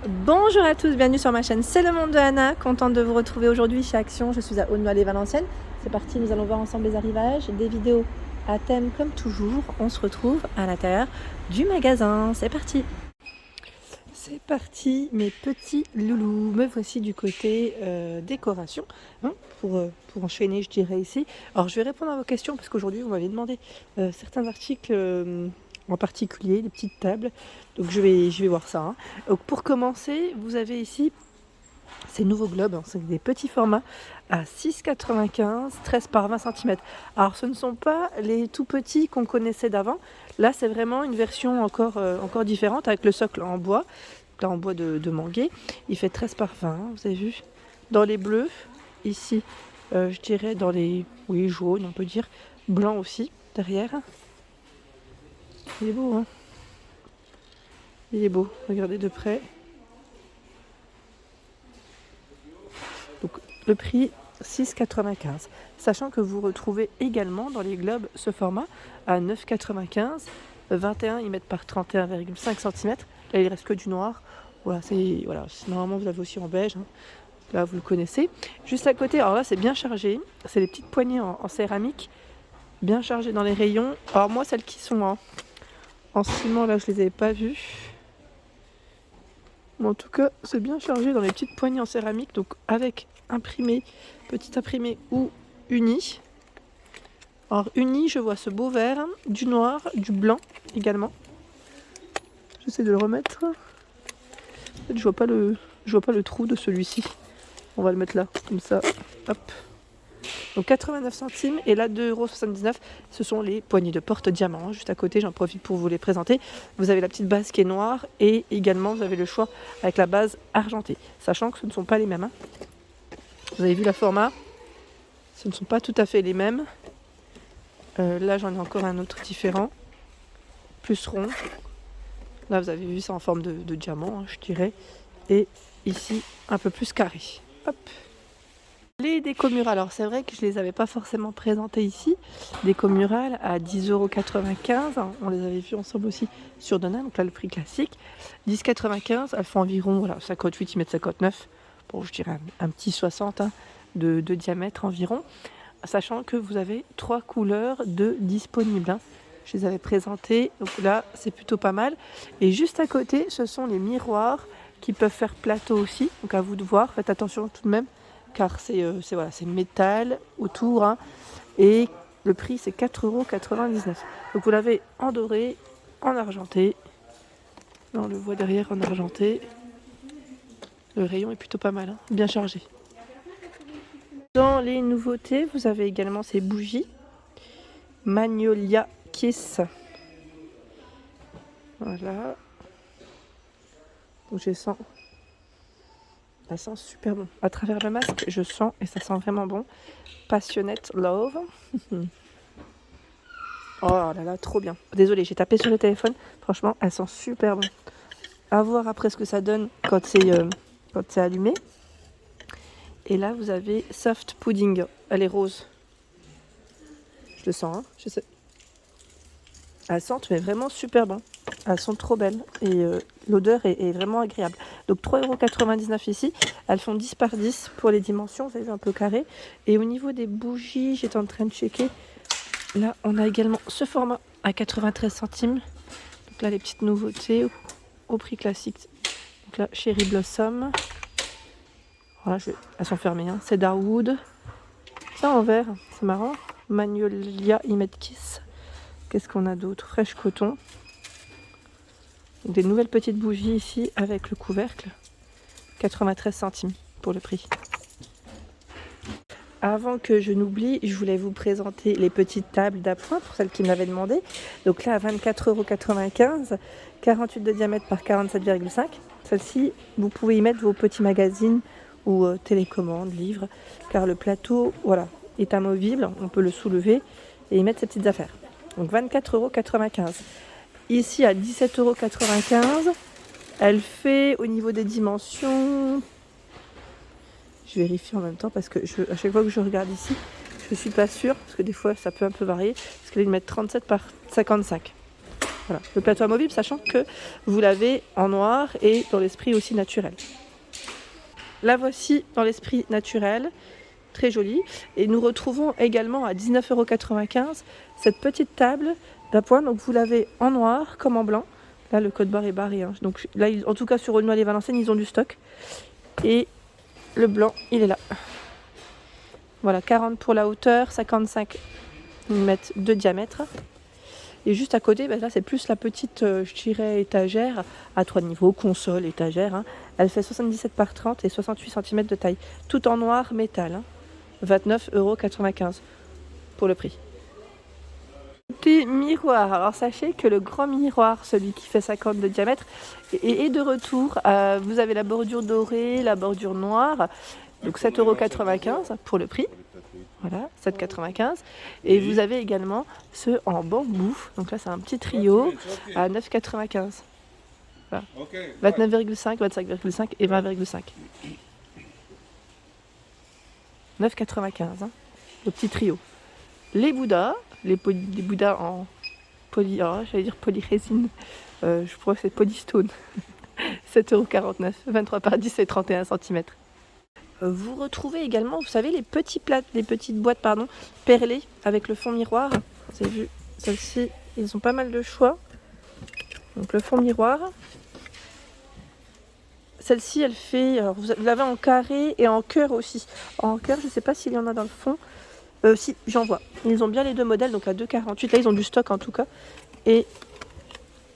Bonjour à tous, bienvenue sur ma chaîne C'est le monde de Anna, contente de vous retrouver aujourd'hui chez Action. Je suis à Aulnoy-les-Valenciennes. C'est parti, nous allons voir ensemble les arrivages, des vidéos à thème comme toujours. On se retrouve à l'intérieur du magasin, c'est parti. C'est parti mes petits loulous, me voici du côté décoration, hein, pour enchaîner je dirais ici. Alors je vais répondre à vos questions parce qu'aujourd'hui vous m'avez demandé certains articles en particulier, les petites tables, donc je vais voir ça. Hein. Donc pour commencer, vous avez ici ces nouveaux globes, hein, c'est des petits formats à 6,95, 13 par 20 cm. Alors ce ne sont pas les tout petits qu'on connaissait d'avant, là c'est vraiment une version encore différente avec le socle en bois, là en bois de manguier. Il fait 13 par 20, vous avez vu, dans les bleus, ici je dirais dans les jaunes on peut dire, blanc aussi derrière. Il est beau, hein, il est beau, regardez de près. Donc le prix 6,95, sachant que vous retrouvez également dans les globes ce format à 9,95, 21 ils mettent par 31,5 cm. Là il reste que du noir. Voilà, normalement vous avez aussi en beige, hein. Là vous le connaissez. Juste à côté, alors là c'est bien chargé, c'est les petites poignées en céramique, bien chargées dans les rayons. Alors moi celles qui sont en ciment là je les avais pas vues. Mais en tout cas c'est bien chargé dans les petites poignées en céramique, donc avec imprimé, petit imprimé ou uni. Alors uni, je vois ce beau vert, du noir, du blanc également. J'essaie de le remettre. En fait, je vois pas le trou de celui-ci. On va le mettre là, comme ça. Hop. Donc 89 centimes et là 2,79 €. Ce sont les poignées de porte diamant. Juste à côté, j'en profite pour vous les présenter. Vous avez la petite base qui est noire et également vous avez le choix avec la base argentée. Sachant que ce ne sont pas les mêmes. Hein. Vous avez vu la format, ce ne sont pas tout à fait les mêmes. Là j'en ai encore un autre différent, plus rond. Là vous avez vu ça en forme de diamant, hein, je dirais. Et ici un peu plus carré. Hop. Les déco murales, alors c'est vrai que je ne les avais pas forcément présentées ici. Déco murales à 10,95 €. On les avait vus ensemble aussi sur Donna, donc là le prix classique. 10,95 €, elles font environ 58 mm 59. Bon, je dirais un petit 60 hein, de diamètre environ. Sachant que vous avez 3 couleurs de disponibles. Hein. Je les avais présentées, donc là c'est plutôt pas mal. Et juste à côté, ce sont les miroirs qui peuvent faire plateau aussi. Donc à vous de voir, faites attention tout de même, car c'est métal autour. Hein, et le prix c'est 4,99 €. Donc vous l'avez en doré, en argenté. Là, on le voit derrière en argenté. Le rayon est plutôt pas mal, hein, bien chargé. Dans les nouveautés, vous avez également ces bougies Magnolia Kiss. Voilà. Donc je sens. Ça sent super bon. À travers le masque, je sens et ça sent vraiment bon. Passionate Love. Oh là là, trop bien. Désolée, j'ai tapé sur le téléphone. Franchement, elle sent super bon. À voir après ce que ça donne quand c'est allumé. Et là, vous avez Soft Pudding. Elle est rose. Je le sens, hein. Je sais. Elles sentent mais vraiment super bon. Elles sont trop belles et l'odeur est vraiment agréable. Donc 3,99 € ici. Elles font 10 par 10 pour les dimensions. Vous avez vu un peu carré. Et au niveau des bougies, j'étais en train de checker. Là, on a également ce format à 93 centimes. Donc là, les petites nouveautés au prix classique. Donc là, Cherry Blossom. Voilà, elles sont fermées. Hein. Cedarwood. Ça en vert, c'est marrant. Magnolia Image Kiss. Qu'est-ce qu'on a d'autre? Fresh coton. Donc des nouvelles petites bougies ici avec le couvercle. 93 centimes pour le prix. Avant que je n'oublie, je voulais vous présenter les petites tables d'appoint pour celles qui me l'avaient demandé. Donc là à 24,95 €, 48 de diamètre par 47,5. Celle-ci, vous pouvez y mettre vos petits magazines ou télécommandes, livres, car le plateau est amovible, on peut le soulever et y mettre ses petites affaires. Donc 24,95 €. Ici à 17,95 €, elle fait au niveau des dimensions, je vérifie en même temps parce que à chaque fois que je regarde ici, je ne suis pas sûre, parce que des fois ça peut un peu varier, parce que là ils mettent 37 par 55. Voilà, le plateau amovible, sachant que vous l'avez en noir et dans l'esprit aussi naturel. La voici dans l'esprit naturel, très jolie. Et nous retrouvons également à 19,95 € cette petite table d'appoint. Donc vous l'avez en noir comme en blanc. Là, le code barre est barré. Hein. Donc là, en tout cas, sur Aulnoy et Valenciennes, ils ont du stock. Et le blanc, il est là. Voilà, 40 pour la hauteur, 55 mm de diamètre. Et juste à côté, là c'est plus la petite, je dirais, étagère à 3 niveaux, console, étagère. Hein. Elle fait 77 par 30 et 68 cm de taille. Tout en noir métal. Hein. 29,95 € pour le prix. Petit miroir. Alors sachez que le grand miroir, celui qui fait 50 de diamètre, est de retour. Vous avez la bordure dorée, la bordure noire. Donc 7,95 € pour le prix. Voilà, 7,95 €. Et vous avez également ceux en bambou. Donc là, c'est un petit trio à 9,95 €. Voilà. 29,5, 25,5 et 20,5. 9,95 €, hein, le petit trio. Les Bouddhas, les Bouddhas en polyrésine. Je crois que c'est polystone. 7,49 €, 23 par 10 et 31 cm. Vous retrouvez également, vous savez, les petites boîtes perlées avec le fond miroir. Vous avez vu, celles-ci, ils ont pas mal de choix. Donc le fond miroir. Celle-ci, elle fait, alors vous l'avez en carré et en cœur aussi. En cœur, je ne sais pas s'il y en a dans le fond. Si, j'en vois. Ils ont bien les deux modèles, donc à 2,48. Là, ils ont du stock en tout cas. Et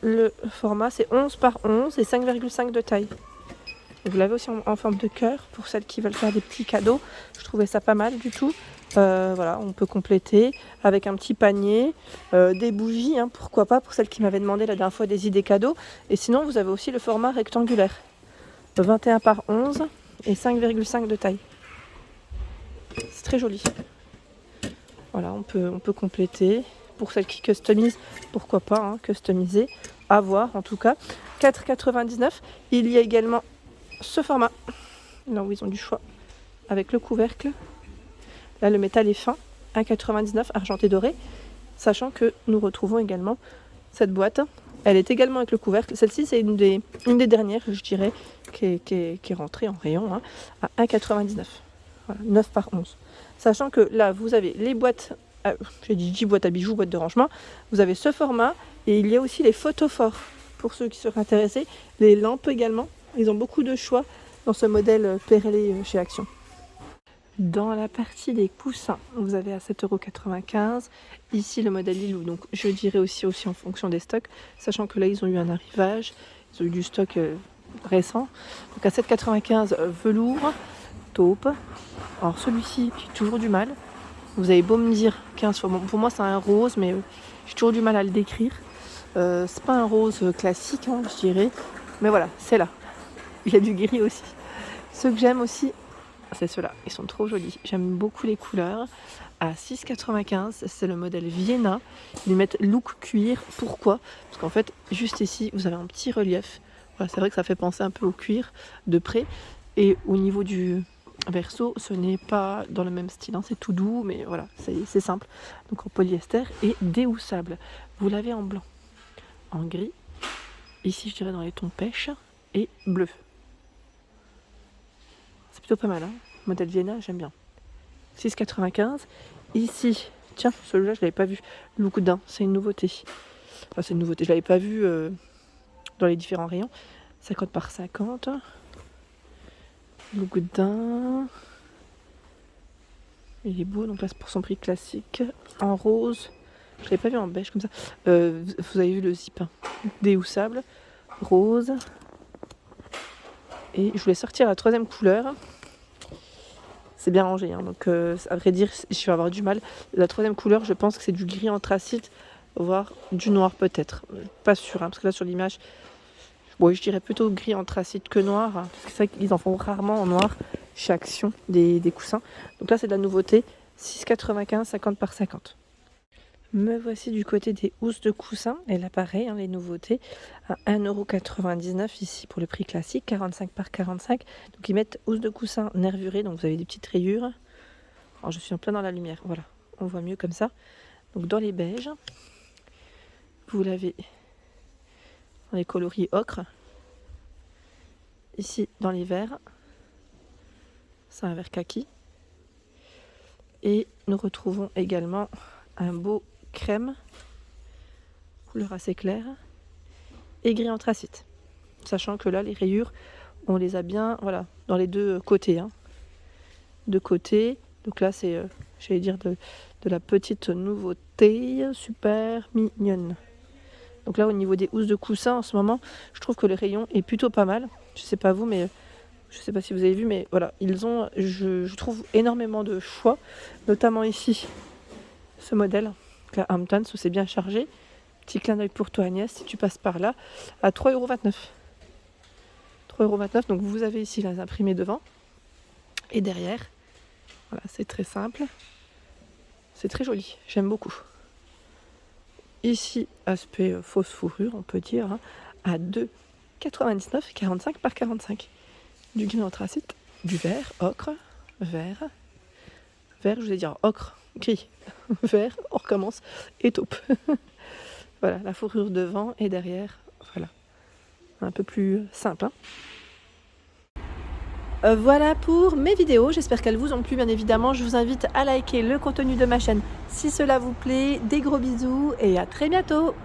le format, c'est 11 par 11 et 5,5 de taille. Vous l'avez aussi en forme de cœur pour celles qui veulent faire des petits cadeaux. Je trouvais ça pas mal du tout. Voilà, on peut compléter avec un petit panier, des bougies, hein, pourquoi pas, pour celles qui m'avaient demandé la dernière fois des idées cadeaux. Et sinon, vous avez aussi le format rectangulaire. 21 par 11 et 5,5 de taille. C'est très joli. Voilà, on peut compléter. Pour celles qui customisent, pourquoi pas, hein, customiser. À voir en tout cas. 4,99 €. Il y a également ce format, là où ils ont du choix, avec le couvercle. Là, le métal est fin, 1,99 €, argenté doré. Sachant que nous retrouvons également cette boîte. Elle est également avec le couvercle. Celle-ci, c'est une des dernières, je dirais, qui est rentrée en rayon, hein, à 1,99 €. Voilà, 9 par 11. Sachant que là, vous avez les boîtes, j'ai dit 10 boîtes à bijoux, boîtes de rangement. Vous avez ce format et il y a aussi les photophores pour ceux qui seraient intéressés. Les lampes également. Ils ont beaucoup de choix dans ce modèle perlé chez Action. Dans la partie des coussins, vous avez à 7,95 €. Ici, le modèle Lilou. Donc, je dirais aussi en fonction des stocks. Sachant que là, ils ont eu un arrivage. Ils ont eu du stock récent. Donc, à 7,95 € velours, taupe. Alors, celui-ci, j'ai toujours du mal. Vous avez beau me dire 15 fois. Bon, pour moi, c'est un rose, mais j'ai toujours du mal à le décrire. C'est pas un rose classique, hein, je dirais. Mais voilà, c'est là. Il y a du gris aussi. Ceux que j'aime aussi, c'est ceux-là. Ils sont trop jolis. J'aime beaucoup les couleurs. À 6,95 €, c'est le modèle Vienna. Ils mettent look cuir. Pourquoi? Parce qu'en fait, juste ici, vous avez un petit relief. Voilà, c'est vrai que ça fait penser un peu au cuir de près. Et au niveau du verso, ce n'est pas dans le même style. Hein. C'est tout doux, mais voilà, c'est simple. Donc en polyester et déhoussable. Vous l'avez en blanc, en gris. Ici, je dirais dans les tons pêche et bleu. C'est plutôt pas mal, hein. Modèle Vienna, j'aime bien. 6,95 €. Ici, tiens, celui-là, je ne l'avais pas vu. Loukoutin, c'est une nouveauté. Enfin, c'est une nouveauté, je ne l'avais pas vu dans les différents rayons. 50 par 50. Loukoutin. Il est beau, donc là, c'est pour son prix classique. En rose. Je ne l'avais pas vu en beige comme ça. Vous avez vu le zip, hein. Déhoussable. Rose. Et je voulais sortir la troisième couleur. C'est bien rangé, hein, donc à vrai dire, je vais avoir du mal. La troisième couleur, je pense que c'est du gris anthracite, voire du noir peut-être. Pas sûr, hein, parce que là sur l'image, bon, je dirais plutôt gris anthracite que noir, hein, parce que c'est vrai qu'ils en font rarement en noir chez Action des coussins. Donc là, c'est de la nouveauté, 6,95 €, 50 par 50. Me voici du côté des housses de coussins. Et là, pareil, hein, les nouveautés. À 1,99 € ici pour le prix classique, 45 par 45. Donc, ils mettent housses de coussins nervurées. Donc, vous avez des petites rayures. Alors, je suis en plein dans la lumière. Voilà, on voit mieux comme ça. Donc, dans les beiges, vous l'avez dans les coloris ocre. Ici, dans les verts, c'est un vert kaki. Et nous retrouvons également un beau crème, couleur assez claire, et gris anthracite. Sachant que là, les rayures, on les a bien, voilà, dans les deux côtés. Deux côtés. Donc là, c'est, j'allais dire, de la petite nouveauté, super mignonne. Donc là, au niveau des housses de coussin, en ce moment, je trouve que le rayon est plutôt pas mal. Je sais pas vous, mais je sais pas si vous avez vu, mais voilà, ils ont, je trouve, énormément de choix, notamment ici, ce modèle, la Hamptons, où c'est bien chargé. Petit clin d'œil pour toi, Agnès, si tu passes par là, à 3,29 €. 3,29 €, donc vous avez ici les imprimés devant et derrière. Voilà, c'est très simple. C'est très joli, j'aime beaucoup. Ici, aspect fausse fourrure, on peut dire, à 2,99 €, 45 par 45. Du gris anthracite, du vert, ocre, vert, je voulais dire ocre, gris, vert, on recommence, et taupe. Voilà, la fourrure devant et derrière, voilà. Un peu plus simple. Voilà pour mes vidéos, j'espère qu'elles vous ont plu. Bien évidemment, je vous invite à liker le contenu de ma chaîne si cela vous plaît. Des gros bisous et à très bientôt.